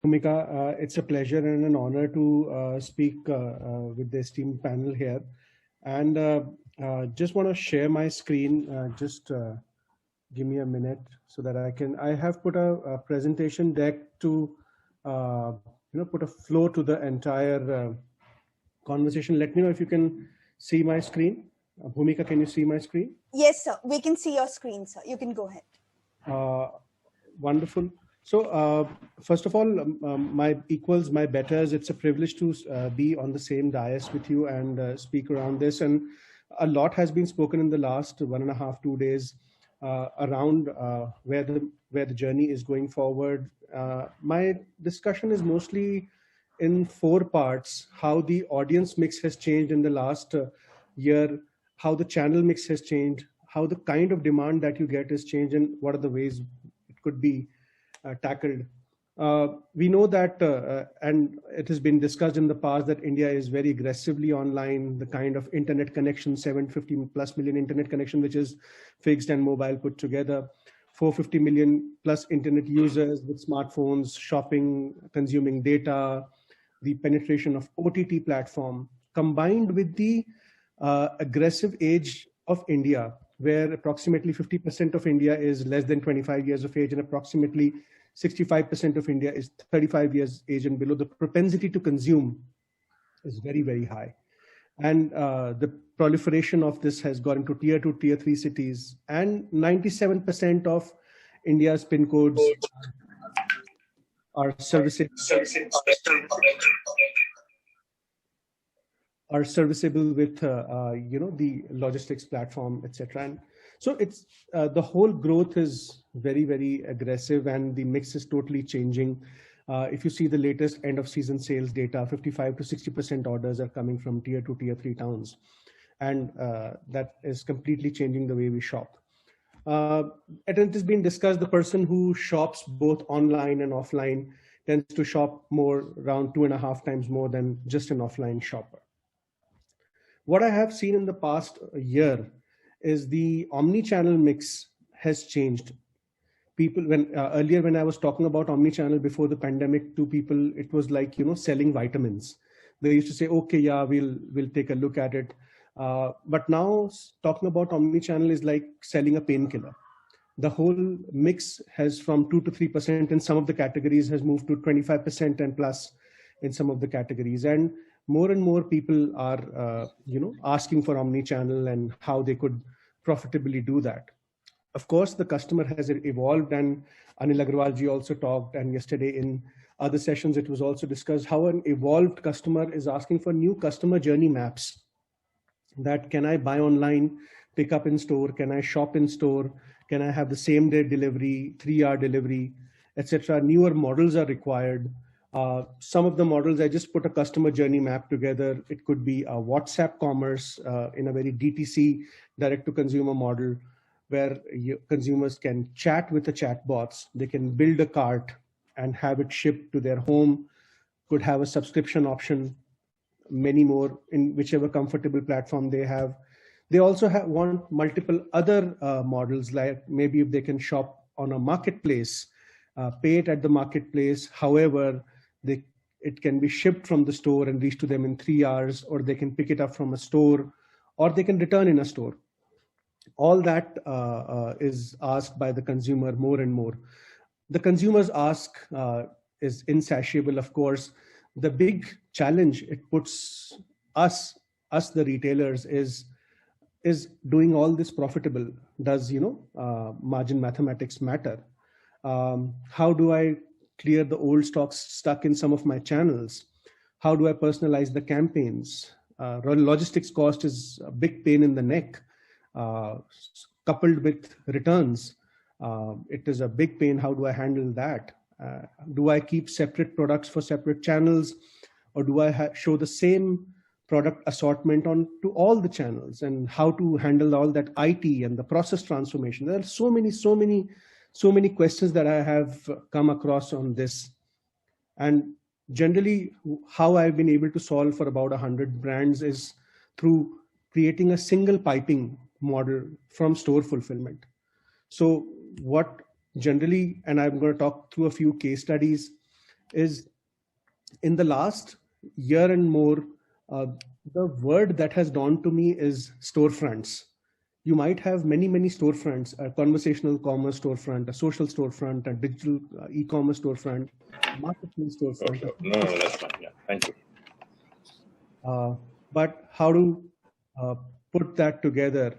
Bhumika, it's a pleasure and an honor to speak with the esteemed panel here. And just want to share my screen. Just give me a minute so that I have put a presentation deck to, put a flow to the entire conversation. Let me know if you can see my screen. Bhumika, can you see my screen? Yes, sir. We can see your screen, sir. You can go ahead. Wonderful. So first of all, my equals, my betters, it's a privilege to be on the same dais with you and speak around this. And a lot has been spoken in the last 1.5, 2 days around where the journey is going forward. My discussion is mostly in 4 parts: how the audience mix has changed in the last year, how the channel mix has changed, how the kind of demand that you get has changed, and what are the ways it could be tackled. We know that, and it has been discussed in the past, that India is very aggressively online. The kind of internet connection, 750 plus million internet connection, which is fixed and mobile put together, 450 million plus internet users with smartphones, shopping, consuming data, the penetration of OTT platform, combined with the aggressive age of India, where approximately 50% of India is less than 25 years of age and approximately 65% of India is 35 years age and below. The propensity to consume is very, very high. And the proliferation of this has gone into tier 2, tier 3 cities, and 97% of India's PIN codes are serviceable with the logistics platform, etc. And so it's the whole growth is very, very aggressive, and the mix is totally changing. If you see the latest end of season sales data, 55 to 60% orders are coming from tier 2, tier 3 towns, and that is completely changing the way we shop. It has been discussed, the person who shops both online and offline tends to shop more, around 2.5 times more than just an offline shopper. What I have seen in the past year is the omni-channel mix has changed. People, earlier when I was talking about omni-channel before the pandemic to people, it was like, selling vitamins. They used to say, okay, yeah, we'll take a look at it. But now talking about omni-channel is like selling a painkiller. The whole mix has from 2 to 3% in some of the categories has moved to 25% and plus in some of the categories. And more people are, asking for omni-channel and how they could profitably do that. Of course, the customer has evolved, and Anil Agrawalji also talked, and yesterday in other sessions, it was also discussed how an evolved customer is asking for new customer journey maps. That can I buy online, pick up in store? Can I shop in store? Can I have the same day delivery, 3-hour delivery, etc.? Newer models are required. Some of the models, I just put a customer journey map together. It could be a WhatsApp commerce in a very DTC, direct to consumer model, where consumers can chat with the chatbots. They can build a cart and have it shipped to their home, could have a subscription option, many more in whichever comfortable platform they have. They also want multiple other models, like maybe if they can shop on a marketplace, pay it at the marketplace. However, it can be shipped from the store and reach to them in 3 hours, or they can pick it up from a store, or they can return in a store. All that is asked by the consumer more and more. The consumer's ask is insatiable, of course. The big challenge it puts us the retailers is doing all this profitable. Does margin mathematics matter? How do I clear the old stocks stuck in some of my channels? How do I personalize the campaigns? Logistics cost is a big pain in the neck, coupled with returns. It is a big pain. How do I handle that? Do I keep separate products for separate channels, or do I show the same product assortment on to all the channels? And how to handle all that IT and the process transformation? There are so many questions that I have come across on this. And generally, how I've been able to solve for about 100 brands is through creating a single piping model from store fulfillment. So what generally, and I'm going to talk through a few case studies, is in the last year and more, uh, the word that has dawned to me is storefronts. You might have many, many storefronts, a conversational commerce storefront, a social storefront, a digital e-commerce storefront, marketplace Oh, storefront. sure. No, that's fine. Yeah, thank you. But how to uh, put that together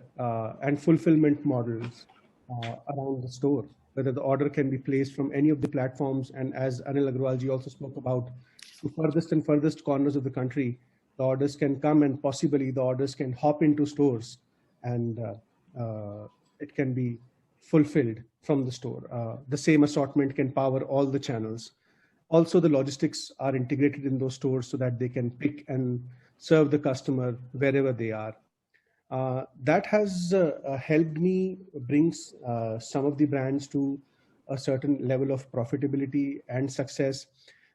and fulfillment models around the store, whether the order can be placed from any of the platforms. And as Anil Agrawalji also spoke about, to furthest and furthest corners of the country, the orders can come and possibly the orders can hop into stores and it can be fulfilled from the store. The same assortment can power all the channels. Also, the logistics are integrated in those stores so that they can pick and serve the customer wherever they are. That has helped me bring some of the brands to a certain level of profitability and success.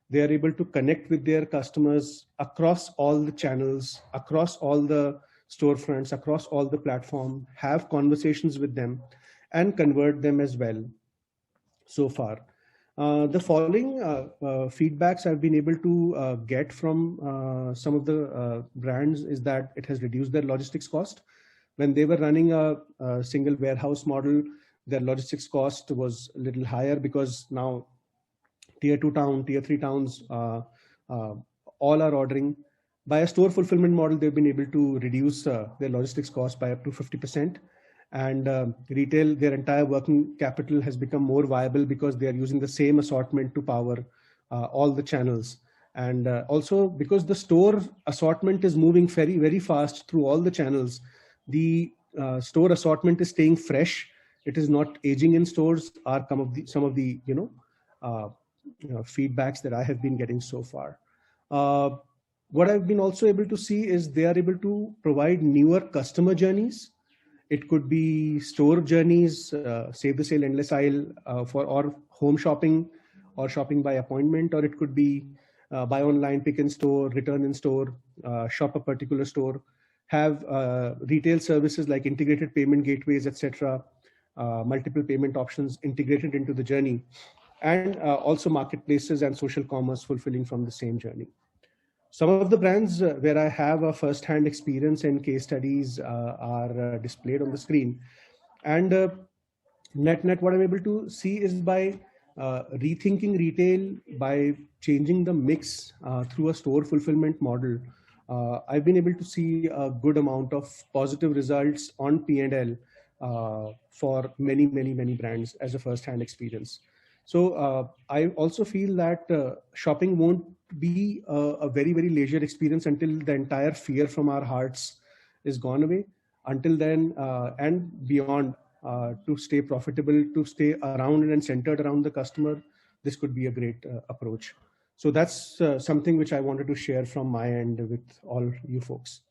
They are able to connect with their customers across all the channels, across all the storefronts, across all the platform, have conversations with them and convert them as well so far. The following feedbacks I've been able to get from some of the brands is that it has reduced their logistics cost. When they were running a single warehouse model, their logistics cost was a little higher because now tier 2 town, tier 3 towns, all are ordering. By a store fulfillment model, they've been able to reduce their logistics cost by up to 50%. And retail, their entire working capital has become more viable because they are using the same assortment to power all the channels. And also because the store assortment is moving very, very fast through all the channels, the store assortment is staying fresh. It is not aging in stores, are some of the feedbacks that I have been getting so far. What I've been also able to see is they are able to provide newer customer journeys. It could be store journeys, save the sale, endless aisle or home shopping or shopping by appointment, or it could be buy online, pick in store, return in store, shop a particular store, have retail services like integrated payment gateways, etc., multiple payment options integrated into the journey, and also marketplaces and social commerce fulfilling from the same journey. Some of the brands where I have a first-hand experience and case studies are displayed on the screen. And net, what I'm able to see is by rethinking retail, by changing the mix through a store fulfillment model, I've been able to see a good amount of positive results on P&L for many, many, many brands as a first-hand experience. So I also feel that shopping won't be a very, very leisure experience until the entire fear from our hearts is gone away. Until then and beyond, to stay profitable, to stay around and centered around the customer, this could be a great approach. So that's something which I wanted to share from my end with all you folks.